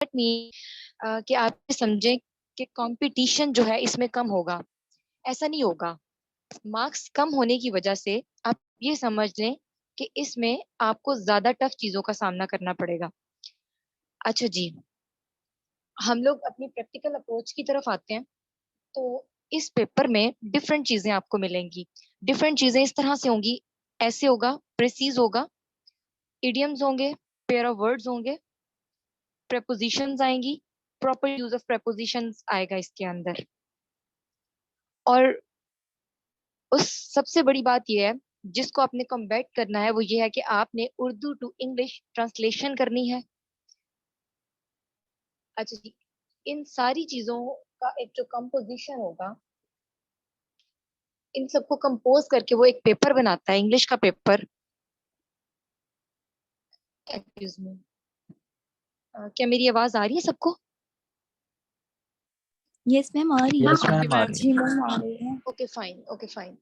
Mean कि आप ये समझें कि कंपटीशन जो है इसमें कम होगा। ऐसा नहीं होगा। मार्क्स कम होने की वजह से आप ये समझ लें कि इसमें आपको ज्यादा टफ चीजों का सामना करना पड़ेगा। अच्छा जी, हम लोग अपनी प्रैक्टिकल अप्रोच की तरफ आते हैं। तो इस पेपर में डिफरेंट चीजें आपको मिलेंगी। डिफरेंट चीजें इस तरह से होंगी, ऐसे होगा, प्रेसीज होगा, इडियम्स होंगे, पेयर ऑफ वर्ड्स होंगे, प्रेपोजिशंस आएंगी, प्रॉपर यूज ऑफ प्रेपोजिशंस आएगा इसके अंदर। और उस सबसे बड़ी बात यह है जिसको आपने कम्बैट करना है, वो ये है कि आपने उर्दू टू इंग्लिश ट्रांसलेशन करनी है। अच्छा जी, इन सारी चीजों का एक जो कंपोजिशन होगा, इन सबको कंपोज करके वो एक पेपर बनाता है, इंग्लिश का पेपर। एक्सक्यूज मी, क्या मेरी आवाज आ रही है सबको? यस मैम आ रही है। यस मैम आ रही जी है। मैम आ रही है। Okay fine, okay fine.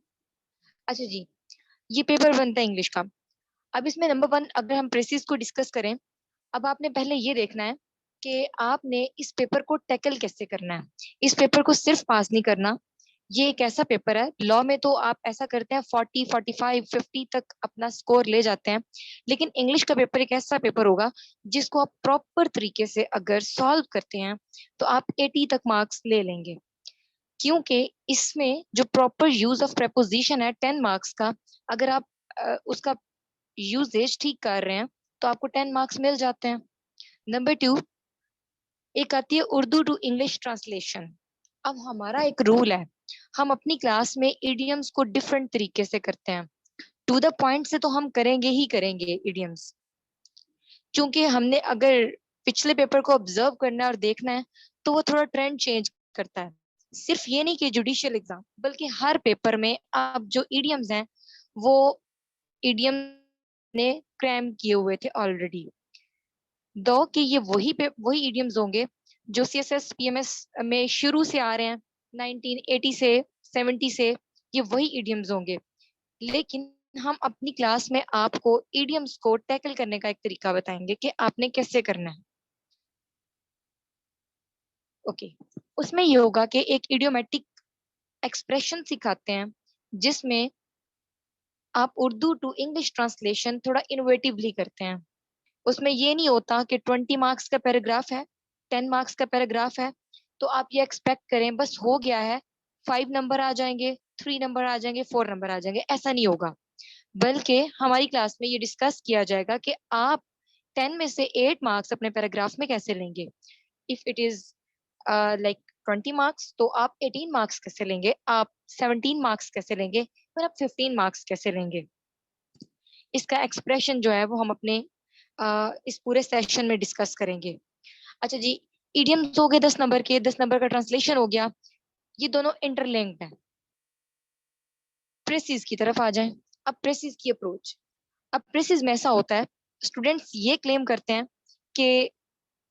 अच्छा जी, ये पेपर बनता है इंग्लिश का। अब इसमें नंबर वन, अगर हम प्रेसिस को डिस्कस करें, अब आपने पहले ये देखना है कि आपने इस पेपर को टैकल कैसे करना है। इस पेपर को सिर्फ पास नहीं करना। ये एक ऐसा पेपर है, लॉ में तो आप ऐसा करते हैं 40, 45, 50 तक अपना स्कोर ले जाते हैं, लेकिन इंग्लिश का पेपर एक ऐसा पेपर होगा जिसको आप प्रॉपर तरीके से अगर सॉल्व करते हैं तो आप 80 तक मार्क्स ले लेंगे। क्योंकि इसमें जो प्रॉपर यूज ऑफ प्रेपोजिशन है 10 मार्क्स का, अगर आप उसका यूजेज ठीक कर रहे हैं तो आपको 10 मार्क्स मिल जाते हैं। नंबर टू, एक आती है उर्दू टू इंग्लिश ट्रांसलेशन। अब हमारा एक रूल है, हम अपनी क्लास में इडियम्स को डिफरेंट तरीके से करते हैं। टू द पॉइंट से तो हम करेंगे ही करेंगे इडियम्स, क्योंकि हमने अगर पिछले पेपर को ऑब्जर्व करना है और देखना है तो वो थोड़ा ट्रेंड चेंज करता है। सिर्फ ये नहीं कि जुडिशियल एग्जाम, बल्कि हर पेपर में आप जो इडियम्स हैं वो इडियम ने क्रैम किए हुए थे ऑलरेडी। दो कि ये वही इडियम्स होंगे जो सीएसएस पीएमएस में शुरू से आ रहे हैं, 1980 से 70 से, ये वही इडियम्स होंगे। लेकिन हम अपनी क्लास में आपको इडियम्स को टैकल करने का एक तरीका बताएंगे कि आपने कैसे करना है। ओके, उसमें ये होगा कि एक इडियोमेटिक एक्सप्रेशन सिखाते हैं जिसमें आप उर्दू टू इंग्लिश ट्रांसलेशन थोड़ा इनोवेटिवली करते हैं। उसमें ये नहीं होता कि 20 मार्क्स का पैराग्राफ है, 10 मार्क्स का पैराग्राफ है तो आप ये एक्सपेक्ट करें बस हो गया है, 5 नंबर आ जाएंगे, 3 नंबर आ जाएंगे, 4 नंबर आ जाएंगे। ऐसा नहीं होगा, बल्कि हमारी क्लास में ये डिस्कस किया जाएगा कि आप 10 में से 8 मार्क्स अपने पैराग्राफ में कैसे लेंगे। If it is like 20 marks तो आप 18 मार्क्स कैसे लेंगे, आप 17 मार्क्स कैसे लेंगे, और आप 15 मार्क्स कैसे लेंगे। इसका एक्सप्रेशन जो है वो हम अपने इस पूरे सेशन में डिस्कस करेंगे। अच्छा जी, इडियम्स हो गए 10 नंबर के, 10 नंबर का ट्रांसलेशन हो गया, ये दोनों इंटरलिंक्ड है। प्रेसिस की तरफ आ जाएं। अब प्रेसिस की अप्रोच, अब प्रेसिस में ऐसा होता है, स्टूडेंट्स ये क्लेम करते हैं कि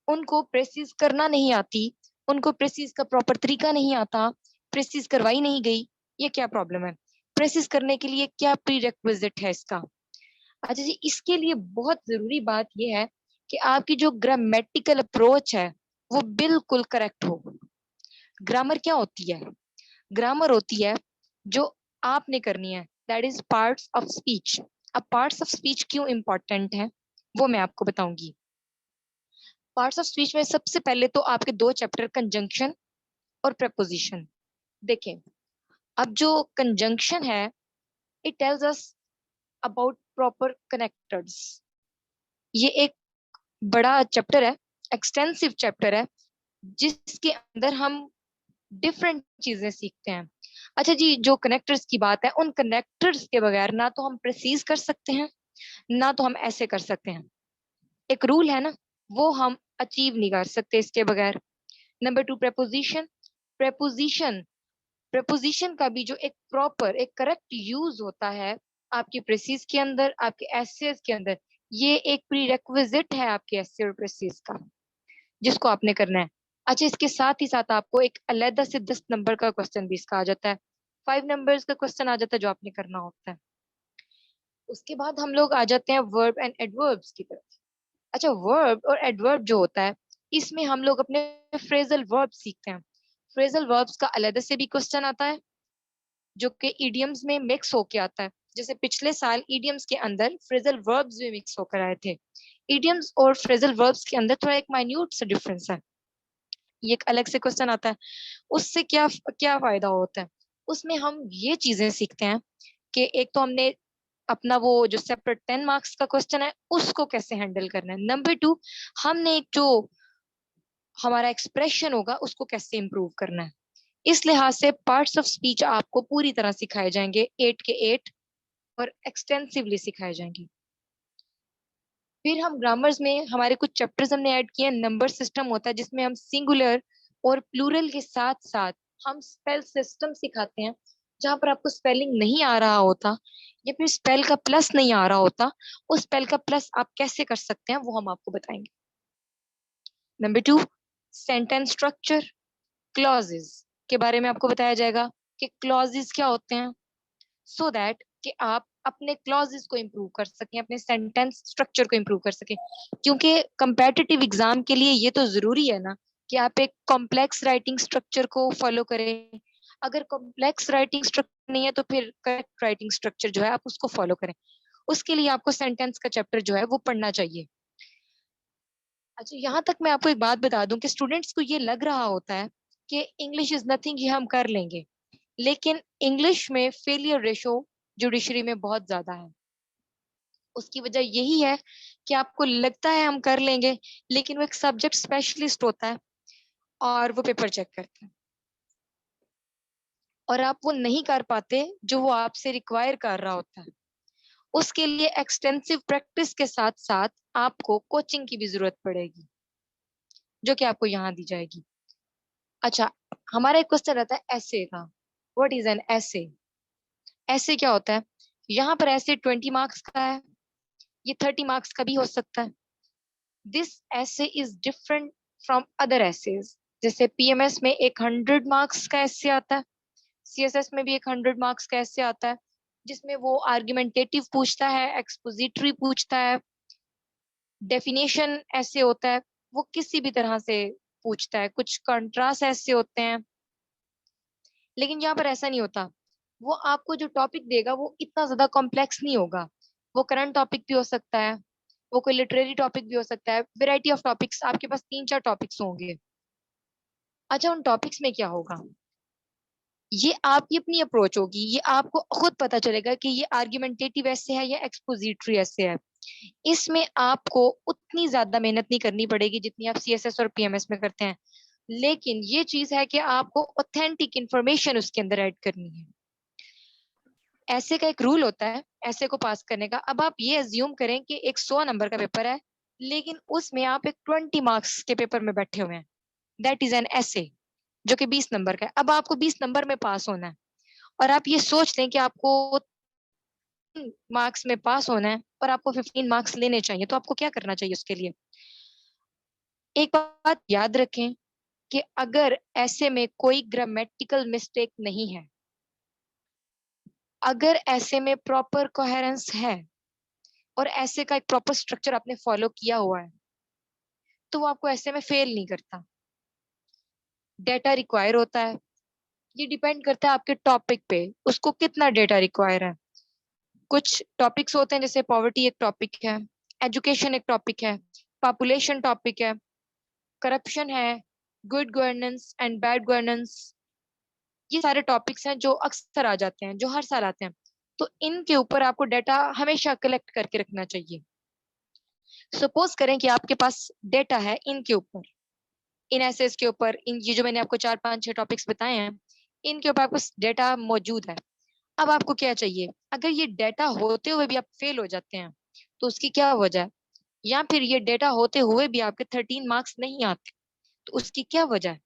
उनको प्रेसिस करना नहीं आती, उनको प्रेसिस का प्रॉपर तरीका नहीं आता, प्रेसिस करवाई नहीं गई। ये क्या प्रॉब्लम है? प्रेसिस करने के लिए क्या प्री रेक्विजिट है इसका? अच्छा जी, इसके लिए बहुत जरूरी बात यह है कि आपकी जो ग्रामेटिकल अप्रोच है वो बिल्कुल करेक्ट हो। ग्रामर क्या होती है? ग्रामर होती है जो आपने करनी है, that is parts of speech. अब पार्ट्स ऑफ स्पीच क्यों इंपॉर्टेंट है वो मैं आपको बताऊंगी। पार्ट्स ऑफ स्पीच में सबसे पहले तो आपके दो चैप्टर, कंजंक्शन और प्रपोजिशन। देखें, अब जो कंजंक्शन है, it tells us about proper connectors. ये एक बड़ा चैप्टर है, एक्सटेंसिव चैप्टर है, जिसके अंदर हम डिफरेंट चीजें सीखते हैं। अच्छा जी, जो कनेक्टर्स की बात है, उन कनेक्टर्स के बगैर ना तो हम प्रेसीज कर सकते हैं, ना तो हम ऐसे कर सकते हैं। एक रूल है ना, वो हम अचीव नहीं कर सकते इसके बगैर। Number two, preposition. Preposition preposition का भी जो एक प्रॉपर, एक करेक्ट यूज होता है आपके प्रेसिस के अंदर, आपके एसेस के अंदर, ये एक प्री रेक्विजिट है आपके एसे और प्रेसिस का, जिसको आपने करना है। अच्छा, इसके साथ ही साथ आपको एक अलग से 10 नंबर का क्वेश्चन भी इसका आ जाता है, 5 नंबर्स का क्वेश्चन आ जाता है जो आपने करना होता है। उसके बाद हम लोग आ जाते हैं वर्ब एंड एडवर्ब्स की तरफ। अच्छा, वर्ब और एडवर्ब जो होता है, इसमें हम लोग अपने फ्रेजल वर्ब सीखते हैं। फ्रेजल वर्ब्स का अलग से भी क्वेश्चन आता है जो कि इडियम्स में मिक्स होके आता है। जैसे पिछले साल इडियम्स के अंदर फ्रेजल वर्ब्स भी मिक्स होकर आए थे। इडियम्स और फ्रेजल वर्ब्स के अंदर थोड़ा एक माइन्यूट सा डिफरेंस है, ये एक अलग से क्वेश्चन आता है। उससे क्या क्या फायदा होता है, उसमें हम ये चीजें सीखते हैं कि एक तो हमने अपना वो जो सेपरेट 10 मार्क्स का क्वेश्चन है उसको कैसे हैंडल करना है। नंबर 2, हमने एक जो हमारा एक्सप्रेशन होगा उसको कैसे इम्प्रूव करना है। इस लिहाज से पार्ट्स ऑफ स्पीच आपको पूरी तरह सिखाए जाएंगे, 8 के 8, और एक्सटेंसिवली सिखाए जाएंगे। फिर हम ग्रामर्स में हमारे कुछ चैप्टर्स हमने ऐड किए हैं। नंबर सिस्टम होता है जिसमें हम सिंगुलर और प्लूरल के साथ साथ हम स्पेल सिस्टम सिखाते हैं। जहां पर आपको स्पेलिंग नहीं आ रहा होता या फिर स्पेल का प्लस नहीं आ रहा होता, उस स्पेल का प्लस आप कैसे कर सकते हैं वो हम आपको बताएंगे। नंबर 2, सेंटेंस स्ट्रक्चर, क्लॉजेस के बारे में आपको बताया जाएगा कि क्लॉजेस क्या होते हैं, सो दैट कि आप अपने क्लॉजेस को इम्प्रूव कर सकें, अपने सेंटेंस स्ट्रक्चर को इम्प्रूव कर सकें। क्योंकि कंपेटिटिव एग्जाम के लिए ये तो जरूरी है ना कि आप एक कॉम्प्लेक्स राइटिंग स्ट्रक्चर को फॉलो करें। अगर कॉम्प्लेक्स राइटिंग स्ट्रक्चर नहीं है तो फिर करेक्ट राइटिंग स्ट्रक्चर जो है आप उसको फॉलो करें। उसके लिए आपको सेंटेंस का चैप्टर जो है वो पढ़ना चाहिए। अच्छा, यहाँ तक मैं आपको एक बात बता दूं कि स्टूडेंट्स को ये लग रहा होता है कि इंग्लिश इज नथिंग, ये हम कर लेंगे, लेकिन इंग्लिश में फेलियर रेशो जुडिशरी में बहुत ज्यादा है। उसकी वजह यही है कि आपको लगता है हम कर लेंगे, लेकिन वो एक सब्जेक्ट स्पेशलिस्ट होता है और वो पेपर चेक करता है और आप वो नहीं कर पाते जो वो आपसे रिक्वायर कर रहा होता है। उसके लिए एक्सटेंसिव प्रैक्टिस के साथ साथ आपको कोचिंग की भी जरूरत पड़ेगी जो कि आपको यहाँ दी जाएगी। अच्छा, हमारा एक क्वेश्चन रहता है ऐसे का, व्हाट इज एन ऐसे। ऐसे क्या होता है, यहाँ पर ऐसे 20 मार्क्स का है, ये 30 मार्क्स का भी हो सकता है। दिस ऐसे इज डिफरेंट फ्रॉम अदर ऐसेज। जैसे पीएमएस में एक 100 मार्क्स का ऐसे आता है, सीएसएस में भी एक 100 मार्क्स का ऐसे आता है, जिसमें वो आर्गुमेंटेटिव पूछता है, एक्सपोजिटरी पूछता है, डेफिनेशन ऐसे होता है, वो किसी भी तरह से पूछता है, कुछ कंट्रास्ट ऐसे होते हैं। लेकिन यहाँ पर ऐसा नहीं होता, वो आपको जो टॉपिक देगा वो इतना ज्यादा कॉम्प्लेक्स नहीं होगा। वो करंट टॉपिक भी हो सकता है, वो कोई लिटरेरी टॉपिक भी हो सकता है, वेराइटी ऑफ टॉपिक्स, आपके पास 3-4 टॉपिक्स होंगे। अच्छा, उन टॉपिक्स में क्या होगा, ये आपकी अपनी अप्रोच होगी, ये आपको खुद पता चलेगा कि ये आर्ग्यूमेंटेटिव ऐसे है या एक्सपोजिटरी ऐसे है। इसमें आपको उतनी ज्यादा मेहनत नहीं करनी पड़ेगी जितनी आप सीएसएस और पीएमएस में करते हैं, लेकिन ये चीज है कि आपको ऑथेंटिक इंफॉर्मेशन उसके अंदर ऐड करनी है। ऐसे का एक रूल होता है ऐसे को पास करने का। अब आप ये अज्यूम करें कि एक 100 नंबर का पेपर है, लेकिन उसमें आप एक 20 मार्क्स के पेपर में बैठे हुए हैं, दैट इज एन ऐसे जो कि 20 नंबर का है। अब आपको 20 नंबर में पास होना है और आप ये सोच लें कि आपको मार्क्स में पास होना है और आपको 15 मार्क्स लेने चाहिए, तो आपको क्या करना चाहिए उसके लिए। एक बात याद रखें कि अगर ऐसे में कोई ग्रामेटिकल मिस्टेक नहीं है, अगर ऐसे में प्रॉपर कोहेरेंस है और ऐसे का एक प्रॉपर स्ट्रक्चर आपने फॉलो किया हुआ है, तो वो आपको ऐसे में फेल नहीं करता। डेटा रिक्वायर होता है, ये डिपेंड करता है आपके टॉपिक पे, उसको कितना डेटा रिक्वायर है। कुछ टॉपिक्स होते हैं जैसे पॉवर्टी एक टॉपिक है, एजुकेशन एक टॉपिक है, पॉपुलेशन टॉपिक है, करप्शन है, good governance and bad governance, ये सारे टॉपिक्स हैं जो अक्सर आ जाते हैं, जो हर साल आते हैं। तो इनके ऊपर आपको डेटा हमेशा कलेक्ट करके रखना चाहिए। सपोज करें कि आपके पास डेटा है इनके ऊपर, इन एसेस के ऊपर, इन ये जो मैंने आपको 4-5-6 टॉपिक्स बताए हैं, इनके ऊपर आपको डेटा मौजूद है। अब आपको क्या चाहिए, अगर ये डेटा होते हुए भी आप फेल हो जाते हैं तो उसकी क्या वजह है, या फिर ये डेटा होते हुए भी आपके 13 मार्क्स नहीं आते तो उसकी क्या वजह है।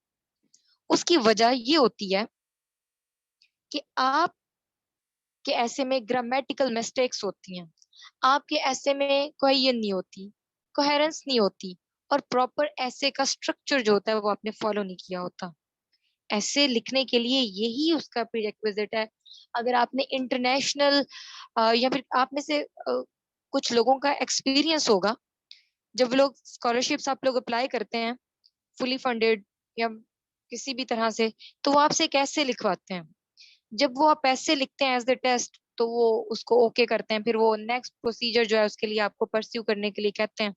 उसकी वजह ये होती है कि आप के ऐसे में ग्रामेटिकल मिस्टेक्स होती हैं, आपके ऐसे में कोहेजन नहीं होती, कोहेरेंस नहीं होती, और प्रॉपर ऐसे का स्ट्रक्चर जो होता है वो आपने फॉलो नहीं किया होता। ऐसे लिखने के लिए यही उसका प्रीरेक्विजिट है। अगर आपने इंटरनेशनल या फिर आप में से कुछ लोगों का एक्सपीरियंस होगा, जब लोग स्कॉलरशिप्स आप लोग अप्लाई करते हैं फुली फंडेड या किसी भी तरह से, तो वो आपसे कैसे लिखवाते हैं। जब वो आप ऐसे लिखते हैं एज द टेस्ट, तो वो उसको ओके करते हैं, फिर वो नेक्स्ट प्रोसीजर जो है उसके लिए आपको परस्यू करने के लिए कहते हैं।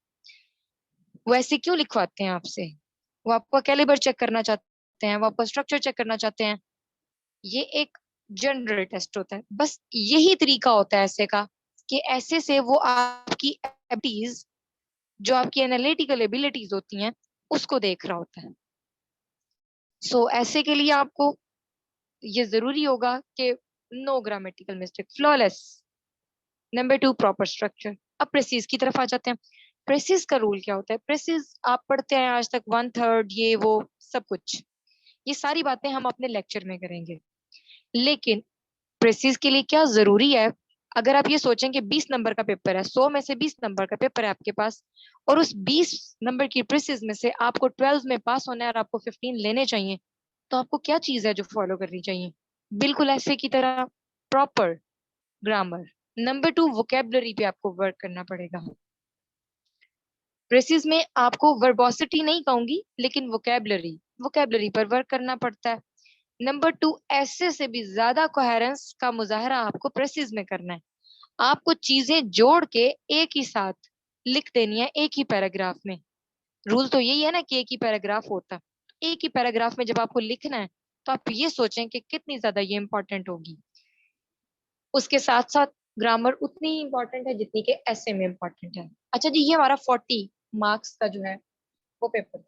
वो ऐसे क्यों लिखवाते हैं आपसे? वो आपका कैलिबर चेक करना चाहते हैं, वो आपका स्ट्रक्चर चेक करना चाहते हैं। ये एक जनरल टेस्ट होता है, बस यही तरीका होता है ऐसे का, कि ऐसे से वो आपकी एबिलिटीज, जो आपकी एनालिटिकल एबिलिटीज होती हैं, उसको देख रहा होता है। सो ऐसे के लिए आपको ये जरूरी होगा कि no grammatical mistake, flawless. Number 2, proper structure. अब प्रेसिज की तरफ आ जाते हैं। प्रेसिज का रूल क्या होता है? प्रेसिज आप पढ़ते हैं आज तक, 1/3 ये वो सब कुछ, ये सारी बातें हम अपने लेक्चर में करेंगे। लेकिन प्रेसिज के लिए क्या जरूरी है? अगर आप ये सोचें कि 20 नंबर का पेपर है, 100 में से 20 नंबर का पेपर है आपके पास, और उस 20 नंबर की प्रेसिज में से आपको 12 में पास होना है और आपको 15 लेने चाहिए, तो आपको क्या चीज है जो फॉलो करनी चाहिए? बिल्कुल ऐसे की तरह प्रॉपर ग्रामर। नंबर 2, वोकेबलरी पे आपको वर्क करना पड़ेगा। प्रेसिज में आपको वर्बोसिटी नहीं कहूंगी, लेकिन वोकेबलरी, वोकेबलरी पर वर्क करना पड़ता है। नंबर 2, ऐसे से भी ज्यादा कोहेरेंस का मुजाहरा आपको प्रेसिज में करना है। आपको चीजें जोड़ के एक ही साथ लिख देनी है, एक ही पैराग्राफ में। रूल तो यही है ना कि एक ही पैराग्राफ होता है। एक ही पैराग्राफ में जब आपको लिखना है, तो आप ये सोचें कि कितनी ज्यादा ये इंपॉर्टेंट होगी। उसके साथ साथ ग्रामर उतनी इंपॉर्टेंट है जितनी कि ऐसे में इंपॉर्टेंट है। अच्छा जी, ये हमारा 40 मार्क्स का जो है वो पेपर।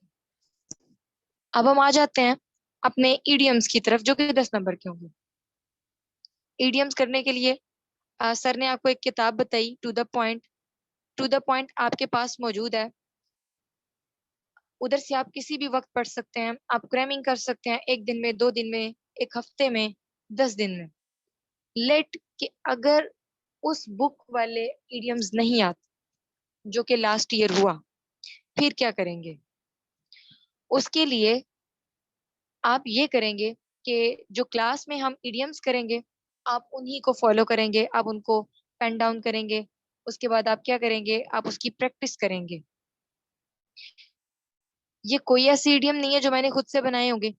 अब हम आ जाते हैं अपने ईडियम्स की तरफ, जो कि 10 नंबर के होंगे। ईडियम्स करने के लिए सर ने आपको एक किताब बताई, to the point. To the point आपके पास मौजूद है, उधर से आप किसी भी वक्त पढ़ सकते हैं। आप क्रैमिंग कर सकते हैं 1 दिन में, 2 दिन में, 1 हफ्ते में, 10 दिन में। लेट कि अगर उस बुक वाले इडियम्स नहीं आते जो कि लास्ट ईयर हुआ, फिर क्या करेंगे? उसके लिए आप ये करेंगे कि जो क्लास में हम इडियम्स करेंगे, आप उन्हीं को फॉलो करेंगे, आप उनको पेन डाउन करेंगे। उसके बाद आप क्या करेंगे? आप उसकी प्रैक्टिस करेंगे। ये कोई ऐसे इडियम नहीं है जो मैंने खुद से बनाए होंगे,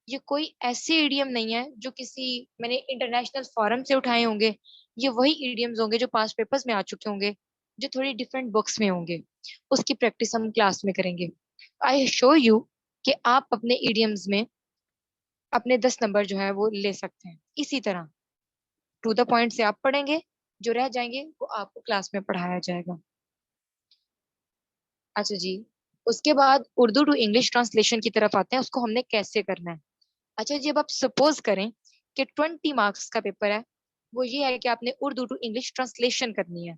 ये कोई ऐसे इडियम नहीं है जो किसी मैंने इंटरनेशनल फोरम से उठाए होंगे। ये वही इडियम्स होंगे जो पास्ट पेपर्स में आ चुके होंगे, जो थोड़ी डिफरेंट बुक्स में होंगे। उसकी प्रैक्टिस हम क्लास में करेंगे। आई शो यू कि आप अपने इडियम्स में अपने 10 नंबर जो है वो ले सकते हैं। इसी तरह टू द पॉइंट से आप पढ़ेंगे, जो रह जाएंगे वो आपको क्लास में पढ़ाया जाएगा। अच्छा जी, उसके बाद उर्दू टू इंग्लिश ट्रांसलेशन की तरफ आते हैं, उसको हमने कैसे करना है। अच्छा जी, अब आप सपोज करें कि 20 मार्क्स का पेपर है, वो ये है कि आपने उर्दू टू इंग्लिश ट्रांसलेशन करनी है।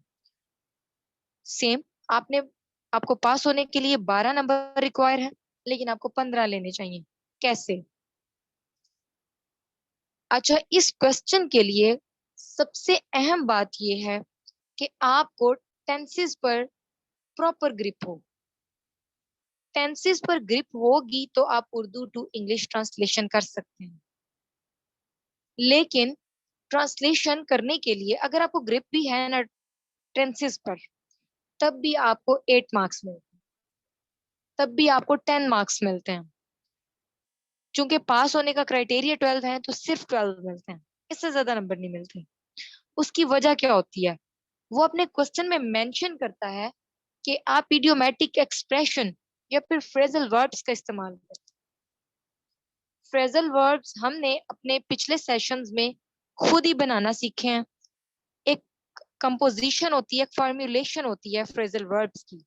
सेम, आपने आपको पास होने के लिए 12 नंबर रिक्वायर है, लेकिन आपको 15 लेने चाहिए। कैसे? अच्छा, इस क्वेश्चन के लिए सबसे अहम बात यह है कि आपको टेंसेस पर प्रॉपर ग्रिप हो। टेंसेस पर ग्रिप होगी तो आप उर्दू टू इंग्लिश ट्रांसलेशन कर सकते हैं। लेकिन ट्रांसलेशन करने के लिए अगर आपको ग्रिप भी है ना टेंसेस पर, तब भी आपको 8 मार्क्स मिलते हैं, तब भी आपको 10 मार्क्स मिलते हैं। चूंकि पास होने का क्राइटेरिया 12 है, तो सिर्फ 12 मिलते हैं, इससे ज्यादा नंबर नहीं मिलते। उसकी वजह क्या होती है? वो अपने क्वेश्चन में मेंशन करता है कि आप इडियोमेटिक एक्सप्रेशन या फिर फ्रेजल वर्ब्स का इस्तेमाल करें। फ्रेजल वर्ब्स हमने अपने पिछले सेशंस में खुद ही बनाना सीखे हैं। एक कंपोजिशन होती है, एक फॉर्मुलेशन होती है फ्रेजल वर्ब्स की।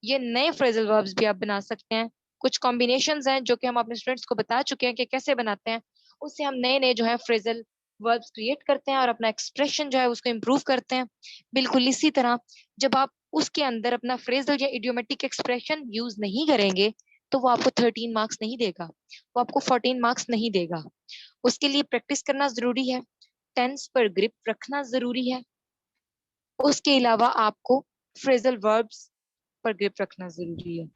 ये नए फ्रेजल वर्ब्स भी आप बना सकते हैं। कुछ कॉम्बिनेशंस हैं जो कि हम अपने स्टूडेंट्स को बता चुके हैं कि कैसे बनाते हैं। उससे हम नए नए जो है फ्रेजल वर्ब्स क्रिएट करते हैं और अपना एक्सप्रेशन जो है उसको इम्प्रूव करते हैं। बिल्कुल इसी तरह जब आप उसके अंदर अपना फ्रेजल या इडियोमेटिक एक्सप्रेशन यूज नहीं करेंगे, तो वो आपको 13 मार्क्स नहीं देगा, वो आपको 14 मार्क्स नहीं देगा। उसके लिए प्रैक्टिस करना जरूरी है, टेंस पर ग्रिप रखना जरूरी है। उसके अलावा आपको फ्रेजल वर्ब्स पर ग्रिप रखना जरूरी है।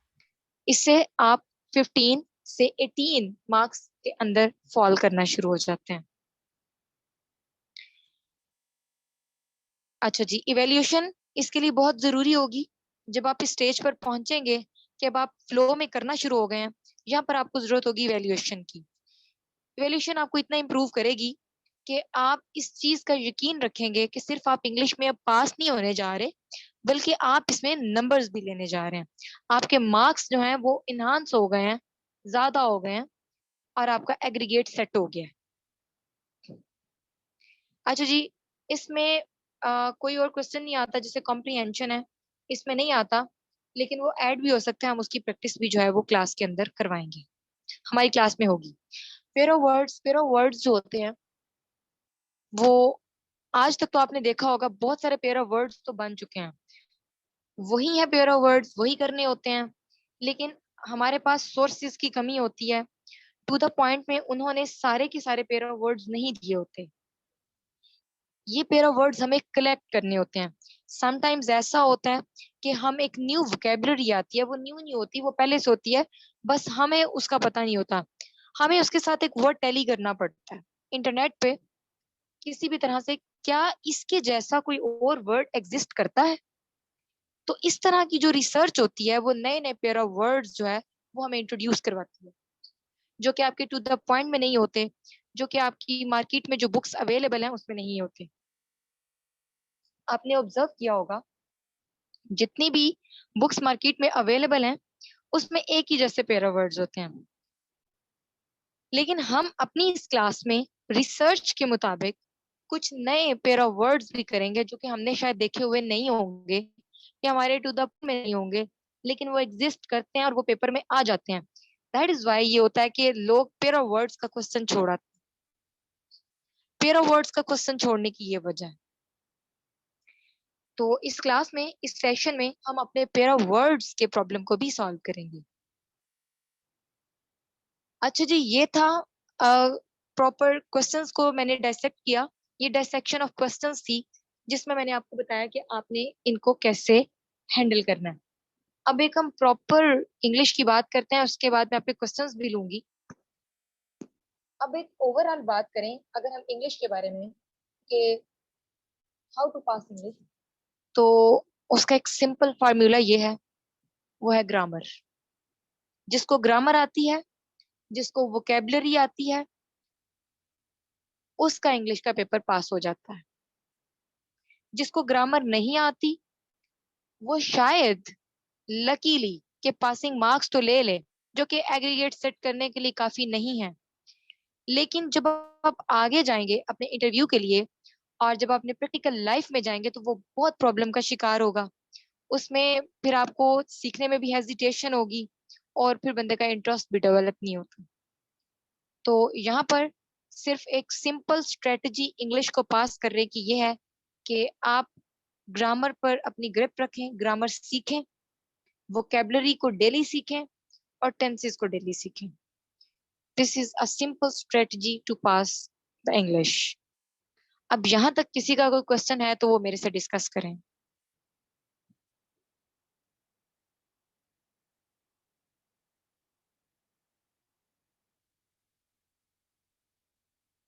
इससे आप 15 से 18 मार्क्स के अंदर फॉल करना शुरू हो जाते हैं। अच्छा जी, इवेल्यूशन इसके लिए बहुत जरूरी होगी। जब आप इस स्टेज पर पहुंचेंगे कि अब आप फ्लो में करना शुरू हो गए हैं, यहाँ पर आपको जरूरत होगी वैल्यूएशन की। वैल्यूएशन आपको इतना इम्प्रूव करेगी कि आप इस चीज का यकीन रखेंगे कि सिर्फ आप इंग्लिश में अब पास नहीं होने जा रहे, बल्कि आप इसमें नंबर्स भी लेने जा रहे हैं। आपके मार्क्स जो हैं वो इनहांस हो गए हैं, ज्यादा हो गए हैं, और आपका एग्रीगेट सेट हो गया है। अच्छा जी, इसमें कोई और क्वेश्चन नहीं आता जैसे कॉम्प्रीहेंशन है, इसमें नहीं आता, लेकिन वो ऐड भी हो सकता है। हम उसकी प्रैक्टिस भी जो है वो क्लास के अंदर करवाएंगे, हमारी क्लास में होगी। पेयर ऑफ वर्ड्स जो होते हैं वो आज तक तो आपने देखा होगा बहुत सारे पेयर ऑफ वर्ड्स तो बन चुके हैं, वही है पेयर ऑफ वर्ड्स, वही करने होते हैं। लेकिन हमारे पास सोर्सेज की कमी होती है, टू द पॉइंट में उन्होंने सारे के सारे पेयर ऑफ वर्ड्स नहीं दिए होते। ये पेयर ऑफ वर्ड्स हमें कलेक्ट करने होते हैं। समटाइम्स ऐसा होता है कि हम एक न्यू वोकेबलरी आती है, वो न्यू नहीं होती, वो पहले से होती है, बस हमें उसका पता नहीं होता। हमें उसके साथ एक वर्ड टैली करना पड़ता है इंटरनेट पे किसी भी तरह से, क्या इसके जैसा कोई और वर्ड एग्जिस्ट करता है। तो इस तरह की जो रिसर्च होती है वो नए नए पेयर ऑफ वर्ड्स जो है वो हमें इंट्रोड्यूस करवाती है, जो कि आपके टू द पॉइंट में नहीं होते, जो कि आपकी मार्केट में जो बुक्स अवेलेबल हैं उसमें नहीं होते। आपने ऑब्जर्व किया होगा जितनी भी बुक्स मार्केट में अवेलेबल हैं उसमें एक ही जैसे पेयर ऑफ वर्ड्स होते हैं, लेकिन हम अपनी इस क्लास में रिसर्च के मुताबिक कुछ नए पेयर ऑफ वर्ड्स भी करेंगे जो कि हमने शायद देखे हुए नहीं होंगे या हमारे टू द में नहीं होंगे, लेकिन वो एग्जिस्ट करते हैं और वो पेपर में आ जाते हैं। दैट इज वाई ये होता है कि लोग पेयर ऑफ वर्ड्स का क्वेश्चन छोड़ाते हैं। पेयर ऑफ वर्ड्स का क्वेश्चन छोड़ने की ये वजह है। तो इस क्लास में, इस सेशन में हम अपने पेयर ऑफ वर्ड्स के प्रॉब्लम को भी सॉल्व करेंगे। अच्छा जी, ये था प्रॉपर क्वेश्चंस को मैंने डायसेक्ट किया। ये डायसेक्शन ऑफ क्वेश्चंस थी जिसमें मैंने आपको बताया कि आपने इनको कैसे हैंडल करना है। अब एक हम प्रॉपर इंग्लिश की बात करते हैं, उसके बाद मैं आपके क्वेश्चंस भी लूंगी। अब एक ओवरऑल बात करें अगर हम इंग्लिश के बारे में कि हाउ टू पास इंग्लिश, तो उसका एक सिंपल फार्मूला ये है, वो है ग्रामर। जिसको ग्रामर आती है, जिसको वोकेबलरी आती है, उसका इंग्लिश का पेपर पास हो जाता है। जिसको ग्रामर नहीं आती वो शायद लकीली के पासिंग मार्क्स तो ले ले, जो कि एग्रीगेट सेट करने के लिए काफी नहीं है, लेकिन जब आप आगे जाएंगे अपने इंटरव्यू के लिए और जब अपने प्रैक्टिकल लाइफ में जाएंगे तो वो बहुत प्रॉब्लम का शिकार होगा। उसमें फिर आपको सीखने में भी हेजिटेशन होगी और फिर बंदे का इंटरेस्ट भी डेवलप नहीं होता। तो यहाँ पर सिर्फ एक सिंपल स्ट्रेटजी इंग्लिश को पास करने की ये है कि आप ग्रामर पर अपनी ग्रिप रखें, ग्रामर सीखें, वोकेबलरी को डेली सीखें और टेंसेस को डेली सीखें। This is a simple strategy to pass the English. अब यहाँ तक किसी का कोई क्वेश्चन है तो वो मेरे से डिस्कस करें।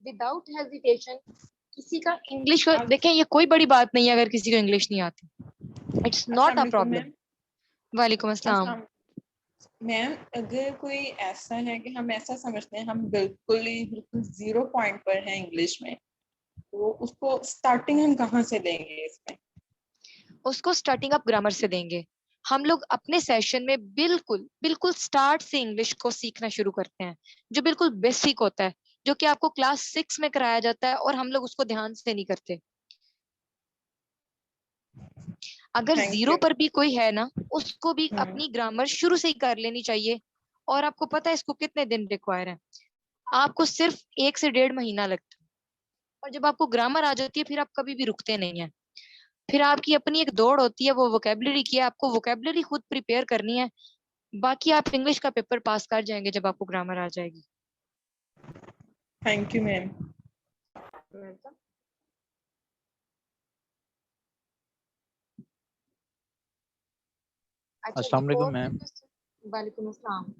विदाउट हेजिटेशन किसी का इंग्लिश को देखें, ये कोई बड़ी बात नहीं है अगर किसी को इंग्लिश नहीं आती, इट्स नॉट अस्सलाम अ वालेकुम प्रॉब्लम। मैम। वालेकुम अस्सलाम। अस्सलाम मैम, अगर कोई ऐसा है कि हम ऐसा समझते हैं हम बिल्कुल जीरो पॉइंट पर हैं इंग्लिश में, तो उसको स्टार्टिंग हम कहाँ से लेंगे इसमें? उसको स्टार्टिंग अप ग्रामर से देंगे। हम लोग अपने सेशन में बिल्कुल बिल्कुल स्टार्ट से इंग्लिश को सीखना शुरू करते हैं, जो बिल्कुल बेसिक होता है, जो कि आपको क्लास 6 में कराया जाता है और हम लोग उसको ध्यान से नहीं करते। अगर थैंक जीरो यू। पर भी कोई है ना, उसको भी अपनी ग्रामर शुरू से ही कर लेनी चाहिए। और आपको पता है इसको कितने दिन रिक्वायर है? आपको सिर्फ 1 से 1.5 महीना लगता है। और जब आपको ग्रामर आ जाती है फिर आप कभी भी रुकते नहीं है। फिर आपकी अपनी एक दौड़ होती है, वो वोकेबलरी की है, आपको वोकेबलरी खुद प्रिपेयर करनी है। बाकी आप इंग्लिश का पेपर पास कर जाएंगे जब आपको ग्रामर आ जाएगी। Thank you ma'am. अच्छा जी, अस्सलाम वालेकुम और कोई मैम। क्वेश्चन? वालेकुम अस्सलाम।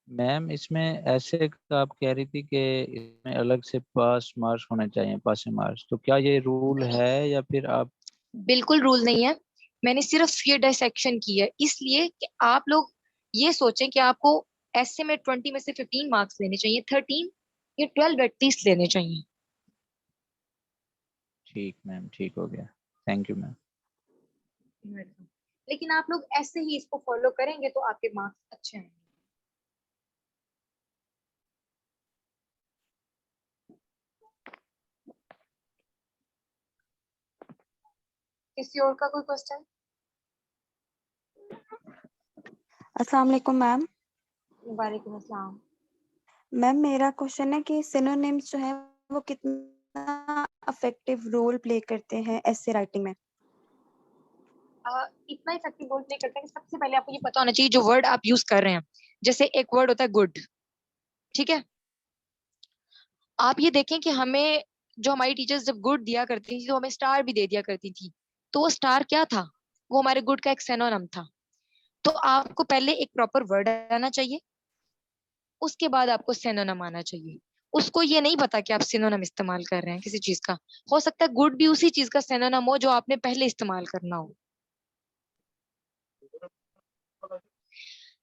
मैम इसमें ऐसे आप कह रही थी कि इसमें अलग से पास मार्क्स होने चाहिए, पासिंग मार्क्स, तो क्या ये रूल नहीं, है या फिर आप? बिल्कुल रूल नहीं है। मैंने सिर्फ ये डायसेक्शन की है इसलिए कि आप लोग ये सोचें कि आपको ऐसे में 20 में से 15 मार्क्स लेने चाहिए, 13 या 12 एटलीस्ट लेने चाहिए। ठीक मैम, ठीक हो गया, थैंक यू मैम। लेकिन आप लोग ऐसे ही इसको फॉलो करेंगे तो आपके मार्क्स अच्छे आएंगे। किसी और का कोई क्वेश्चन? अस्सलाम वालेकुम मैम। वालेकुम अस्सलाम। मैम मेरा क्वेश्चन है कि सिनोनिम्स जो है वो कितना इफेक्टिव रोल प्ले करते हैं ऐसे राइटिंग में? इतना इफेक्टिव रोल प्ले करते हैं कि सबसे पहले आपको ये पता होना चाहिए जो वर्ड आप यूज कर रहे हैं। जैसे एक वर्ड होता है गुड, ठीक है? आप ये देखें कि हमें जो हमारी टीचर्स जब गुड दिया करती थी तो हमें स्टार भी दे दिया करती थी। तो वो स्टार क्या था? वो हमारे गुड का एक सिनोनिम था। तो आपको पहले एक प्रॉपर वर्ड आना चाहिए, उसके बाद आपको सिनोनिम आना चाहिए। उसको ये नहीं पता कि आप सिनोनिम इस्तेमाल कर रहे हैं किसी चीज का। हो सकता है गुड भी उसी चीज का सिनोनिम हो जो आपने पहले इस्तेमाल करना हो।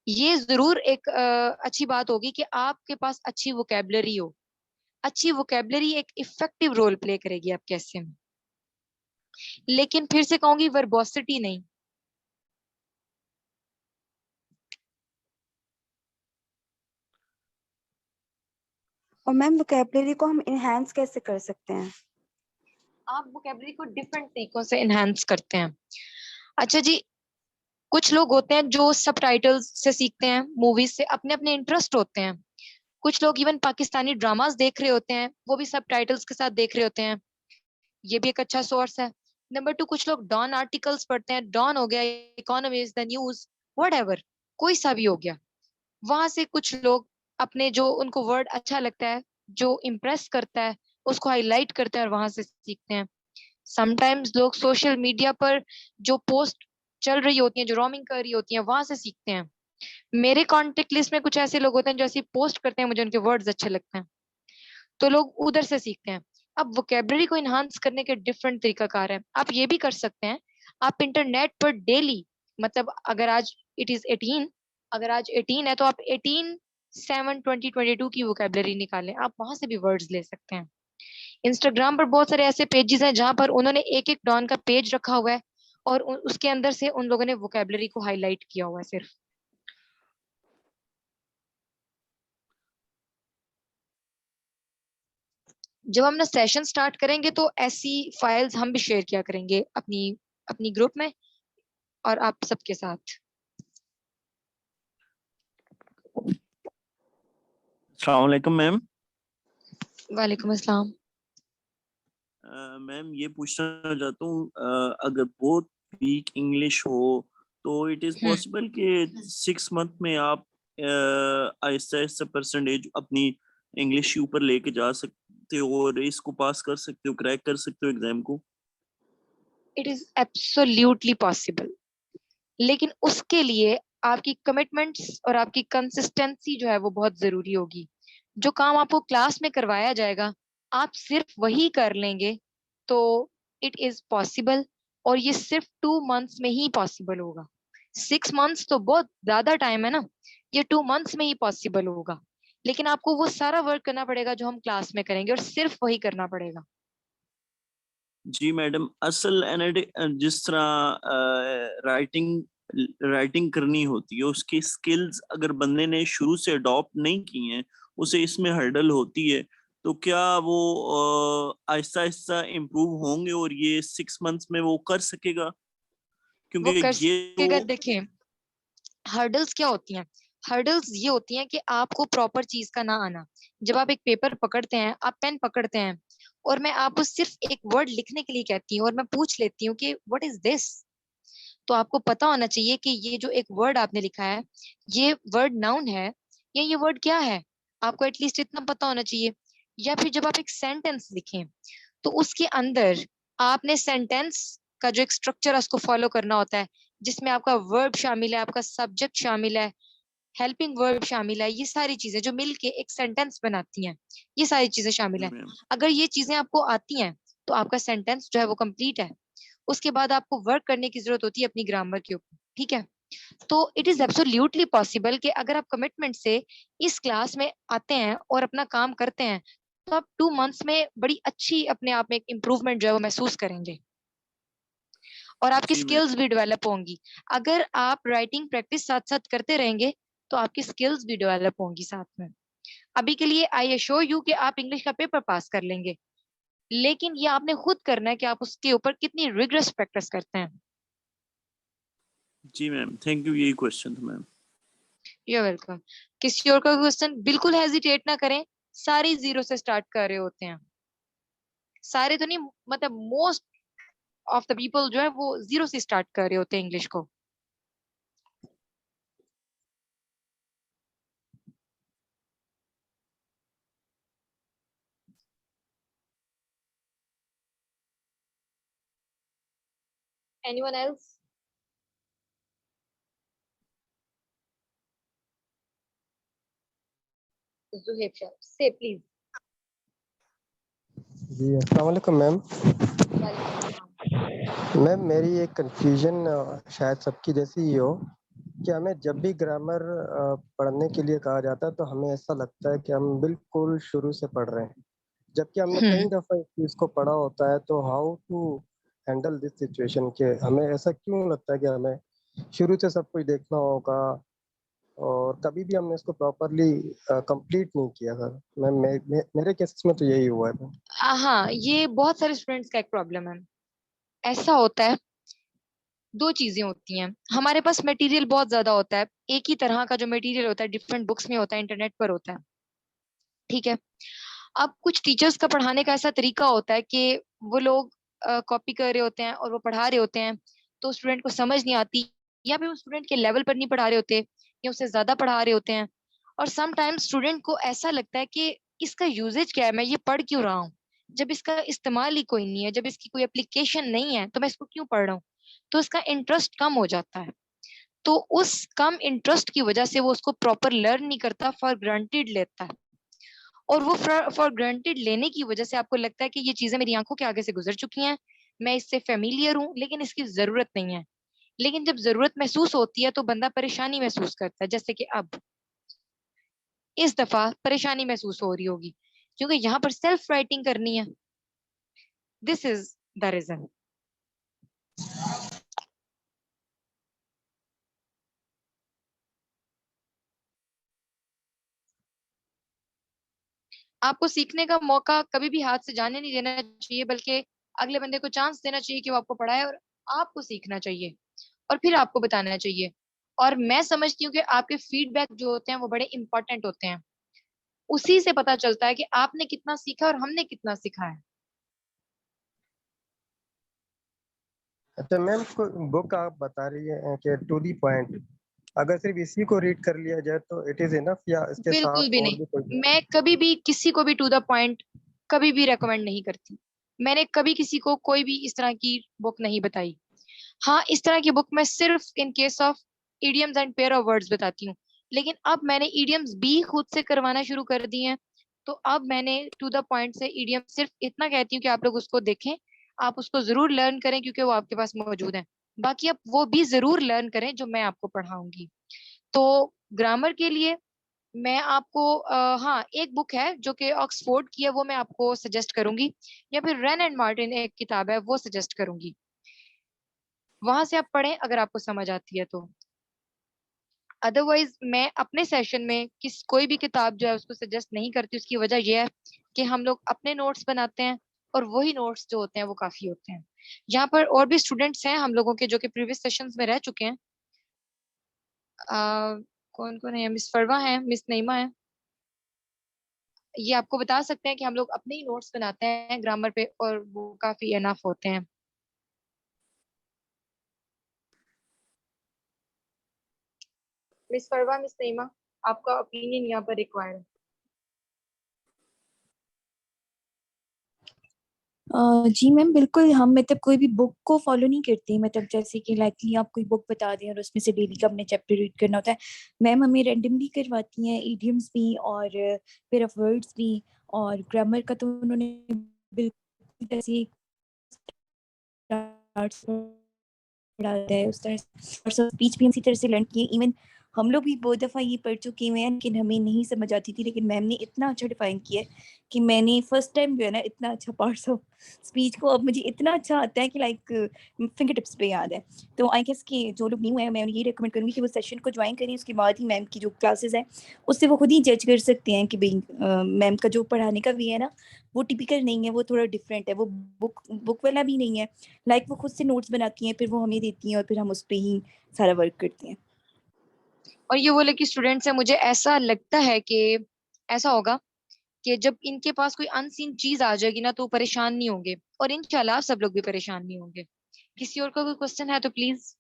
ये जरूर एक अच्छी बात होगी कि आपके पास अच्छी वोकेबलरी हो। अच्छी वोकेबलरी एक इफेक्टिव रोल प्ले करेगी आप कैसे में। लेकिन फिर से कहूंगी, वर्बोसिटी नहीं। और मैम वोकेबलरी को हम इनहेंस कैसे कर सकते हैं? आप वोकेबलरी को डिफरेंट तरीकों से एनहांस करते हैं। अच्छा जी, कुछ लोग होते हैं जो सब टाइटल्स से सीखते हैं, मूवीज से, अपने अपने इंटरेस्ट होते हैं। कुछ लोग इवन पाकिस्तानी ड्रामास देख रहे होते हैं, वो भी सब टाइटल्स के साथ देख रहे होते हैं। ये भी एक अच्छा सोर्स है। नंबर 2, कुछ लोग डॉन आर्टिकल्स पढ़ते हैं। डॉन हो गया, इकोनॉमिस्ट, द न्यूज, व्हाटएवर, कोई सा भी हो गया। वहां से कुछ लोग अपने जो उनको वर्ड अच्छा लगता है, जो इम्प्रेस करता है, उसको हाईलाइट करते हैं और वहां से सीखते हैं। समटाइम्स लोग सोशल मीडिया पर जो पोस्ट चल रही होती हैं, जो रोमिंग कर रही होती हैं, वहां से सीखते हैं। मेरे कॉन्टेक्ट लिस्ट में कुछ ऐसे लोग होते हैं जो ऐसी पोस्ट करते हैं, मुझे उनके वर्ड्स अच्छे लगते हैं, तो लोग उधर से सीखते हैं। अब वोकेबलरी को इन्हांस करने के डिफरेंट तरीकाकार है। आप ये भी कर सकते हैं, आप इंटरनेट पर डेली, मतलब अगर आज इट इज 18, अगर आज 18 है तो आप 18/7/2022 की वोकेबलरी निकालें। आप वहां से भी वर्ड्स ले सकते हैं। इंस्टाग्राम पर बहुत सारे ऐसे पेजेस हैं जहां पर उन्होंने एक एक डॉन का पेज रखा हुआ है और उसके अंदर से उन लोगों ने वोकेबलरी को हाईलाइट किया हुआ है सिर्फ। जब हम ना सेशन स्टार्ट करेंगे तो ऐसी फाइल्स हम भी शेयर किया करेंगे अपनी अपनी ग्रुप में और आप सबके साथ। अस्सलाम वालेकुम मैम। वालेकुम अस्सलाम। मैम ये पूछना चाहता हूँ, अगर बहुत वीक इंग्लिश हो तो इट इज़ पॉसिबल कि 6 मंथ में आप आहिस्ता आहिस्ता परसेंटेज अपनी इंग्लिश के ऊपर लेके जा सकते हो और इसको पास कर सकते हो, क्रैक कर सकते हो एग्जाम को? इट इज एब्सोल्युटली पॉसिबल, लेकिन उसके लिए आपकी कमिटमेंट्स और आपकी कंसिस्टेंसी जो है वो बहुत जरूरी होगी। जो काम आपको क्लास में करवाया जाएगा आप सिर्फ वही कर लेंगे तो इट इज पॉसिबल। और ये सिर्फ 2 मंथ्स में ही पॉसिबल होगा। 6 मंथ्स तो बहुत ज्यादा टाइम है ना, ये 2 मंथ्स में ही पॉसिबल होगा। लेकिन आपको वो सारा वर्क करना पड़ेगा जो हम क्लास में करेंगे और सिर्फ वही करना पड़ेगा। जी मैडम, असल जिस तरह राइटिंग राइटिंग करनी होती है उसकी स्किल्स अगर बंदे ने शुरू से अडॉप्ट नहीं की हैं, उसे इसमें हर्डल होती है, तो क्या वो आहिस्ता आहिस्ता इम्प्रूव होंगे और ये 6 मंथ्स में वो कर सकेगा? वो क्योंकि कर ये तो सकेगा। देखें, हर्डल्स क्या होती हैं? हर्डल्स ये होती हैं कि आपको प्रॉपर चीज का ना आना। जब आप एक पेपर पकड़ते हैं, आप पेन पकड़ते हैं और मैं आपको सिर्फ एक वर्ड लिखने के लिए कहती हूँ और मैं पूछ लेती हूँ कि व्हाट इज दिस, तो आपको पता होना चाहिए कि ये जो एक वर्ड आपने लिखा है ये वर्ड नाउन है या ये वर्ड क्या है। आपको एटलीस्ट इतना पता होना चाहिए। या फिर जब आप एक सेंटेंस लिखें तो उसके अंदर आपने सेंटेंस का जो एक स्ट्रक्चर है उसको फॉलो करना होता है, जिसमें आपका वर्ब शामिल है, आपका सब्जेक्ट शामिल है, हेल्पिंग वर्ब शामिल है। ये सारी चीजें जो मिलके एक सेंटेंस बनाती हैं, ये सारी चीजें शामिल जी है। मैम। अगर ये चीजें आपको आती हैं तो आपका सेंटेंस जो है वो कंप्लीट है। उसके बाद आपको वर्क करने की जरूरत होती है अपनी ग्रामर के ऊपर, ठीक है? तो इट इज एब्सोल्युटली पॉसिबल कि अगर आप कमिटमेंट से इस क्लास में आते हैं और अपना काम करते हैं तो आप 2 मंथ्स में बड़ी अच्छी अपने आप में एक इम्प्रूवमेंट जो है वो महसूस करेंगे और आपकी जी मैम। स्किल्स भी डेवलप होंगी। अगर आप राइटिंग प्रैक्टिस साथ साथ करते रहेंगे तो आपकी स्किल्स भी डेवलप होंगी साथ में। अभी के लिए आई एश्योर यू कि आप इंग्लिश का पेपर पास कर लेंगे, लेकिन ये आपने खुद करना है कि आप उसके ऊपर कितनी रिग्रेस प्रैक्टिस करते हैं। जी मैम, थैंक यू, यही क्वेश्चन था मैम। You are welcome. किसी और का क्वेश्चन? बिल्कुल हेजिटेट ना करें, सारी जीरो से स्टार्ट कर रहे होते हैं। सारे तो नहीं, मतलब मोस्ट ऑफ द पीपल जो है वो जीरो से स्टार्ट कर रहे होते हैं इंग्लिश को। Anyone else? Zuhaib Shah, say please. जी अस्सलाम वालेकुम मैम। मैम मेरी एक कंफ्यूजन शायद सबकी जैसी ही हो कि हमें जब भी ग्रामर पढ़ने के लिए कहा जाता है तो हमें ऐसा लगता है कि हम बिल्कुल शुरू से पढ़ रहे हैं, जबकि हमने कई दफ़ा इस चीज़ को पढ़ा होता है। तो how to handle this situation के हमें ऐसा क्यों लगता है कि हमें शुरू से सब कुछ देखना होगा और कभी भी हमने इसको प्रॉपरली कंप्लीट नहीं किया था। मैम मेरे केसेस में तो यही हुआ है। हाँ, ये बहुत सारे स्टूडेंट्स का एक प्रॉब्लम है। ऐसा होता है, दो चीजें होती हैं, हमारे पास मटेरियल बहुत ज्यादा होता है, एक ही तरह का जो मटेरियल होता है डिफरेंट बुक्स में होता है, इंटरनेट पर होता है, ठीक है। अब कुछ टीचर्स का पढ़ाने का ऐसा तरीका होता है कि वो लोग कॉपी कर रहे होते हैं और वो पढ़ा रहे होते हैं, तो स्टूडेंट को समझ नहीं आती, या फिर वो स्टूडेंट के लेवल पर नहीं पढ़ा रहे होते या उससे ज्यादा पढ़ा रहे होते हैं। और सम टाइम स्टूडेंट को ऐसा लगता है कि इसका यूजेज क्या है, मैं ये पढ़ क्यों रहा हूँ, जब इसका इस्तेमाल ही कोई नहीं है, जब इसकी कोई एप्लीकेशन नहीं है तो मैं इसको क्यों पढ़ रहा हूँ। तो उसका इंटरेस्ट कम हो जाता है। तो उस कम इंटरेस्ट की वजह से वो उसको प्रॉपर लर्न नहीं करता, फॉर ग्रांटेड लेता है। और वो फॉर ग्रांटेड लेने की वजह से आपको लगता है कि ये चीजें मेरी आंखों के आगे से गुजर चुकी हैं, मैं इससे फेमिलियर हूँ, लेकिन इसकी जरूरत नहीं है। लेकिन जब जरूरत महसूस होती है तो बंदा परेशानी महसूस करता है, जैसे कि अब इस दफा परेशानी महसूस हो रही होगी क्योंकि यहाँ पर सेल्फ राइटिंग करनी है। This is the reason. आपको सीखने का मौका कभी भी हाथ से जाने नहीं देना चाहिए, बल्कि अगले बंदे को चांस देना चाहिए कि वो आपको पढ़ाए, और आपको सीखना चाहिए और फिर आपको बताना चाहिए। और मैं समझती हूँ कि आपके फीडबैक जो होते हैं वो बड़े इंपॉर्टेंट होते हैं, उसी से पता चलता है कि आपने कितना सीखा और हमने कितना सीखा है। अच्छा मैम, बुक आप बता रही हैं कि टू दी पॉइंट, अगर सिर्फ इसी को रीड कर लिया जाए तो इट इज इनफ या इसके बिल्कुल साथ भी और नहीं, भी कोई? मैं कभी भी किसी को भी टू द पॉइंट कभी भी रेकमेंड नहीं करती। मैंने कभी किसी को कोई भी इस तरह की बुक नहीं बताई। हाँ, इस तरह की बुक मैं सिर्फ in case of idioms and pair of words बताती हूँ, लेकिन अब मैंने इडियम्स भी खुद से करवाना शुरू कर दिए हैं। तो अब मैंने टू द पॉइंट से इडियम सिर्फ इतना कहती हूँ कि आप लोग उसको देखें, आप उसको जरूर लर्न करें क्योंकि वो आपके पास मौजूद है। बाकी आप वो भी जरूर लर्न करें जो मैं आपको पढ़ाऊंगी। तो ग्रामर के लिए मैं आपको हाँ, एक बुक है जो कि ऑक्सफोर्ड की है, वो मैं आपको सजेस्ट करूंगी, या फिर रेन एंड मार्टिन एक किताब है वो सजेस्ट करूंगी, वहां से आप पढ़ें अगर आपको समझ आती है तो। अदरवाइज मैं अपने सेशन में कोई भी किताब जो है उसको सजेस्ट नहीं करती। उसकी वजह यह है कि हम लोग अपने नोट्स बनाते हैं और वही नोट्स जो होते हैं वो काफी होते हैं। यहाँ पर और भी स्टूडेंट्स हैं हम लोगों के जो कि प्रीवियस सेशंस में रह चुके हैं। कौन कौन है? मिस फरवा है, मिस नईमा है, ये आपको बता सकते हैं कि हम लोग अपने ही नोट्स बनाते हैं ग्रामर पे और वो काफी एनफ होते हैं। मिस फरवा, मिस नईमा, आपका ओपिनियन यहाँ पर रिक्वायर्ड है। जी मैम, बिल्कुल। हम मतलब कोई भी बुक को फॉलो नहीं करते, मतलब जैसे कि लाइकली आप कोई बुक बता दें और उसमें से डेली का अपने चैप्टर रीड करना होता है। मैम हमें रैंडमली करवाती हैं, इडियम्स भी और पेयर ऑफ वर्ड्स भी, और ग्रामर का तो उन्होंने बिल्कुल जैसे पढ़ाता है उस तरह से, और स्पीच भी हम इसी तरह से लर्न किए। इवन हम लोग भी बहुत दफ़ा ये पढ़ चुके हैं, लेकिन हमें नहीं समझ आती थी, लेकिन मैम ने इतना अच्छा डिफाइन किया है कि मैंने फर्स्ट टाइम जो है ना इतना अच्छा पार्ट्स ऑफ स्पीच को अब मुझे इतना अच्छा आता है कि लाइक फिंगर टिप्स पे याद है। तो आई गेस कि जो लोग न्यू हैं, मैं ये रिकमेंड करूँगी कि वो सेशन को ज्वाइन करें, उसके बाद ही मैम की जो क्लासेस हैं उससे वो खुद ही जज कर सकते हैं कि भाई मैम का जो पढ़ाने का वे है ना वो टिपिकल नहीं है, वो थोड़ा डिफरेंट है, वो बुक वाला भी नहीं है। लाइक वो खुद से नोट्स बनाती हैं, फिर वो हमें देती हैं और फिर हम उस पर ही सारा वर्क करते हैं। और ये वो लकी स्टूडेंट्स है, मुझे ऐसा लगता है कि ऐसा होगा कि जब इनके पास कोई अनसीन चीज आ जाएगी ना तो वो परेशान नहीं होंगे, और इंशाल्लाह सब लोग भी परेशान नहीं होंगे। किसी और का कोई क्वेश्चन है तो प्लीज।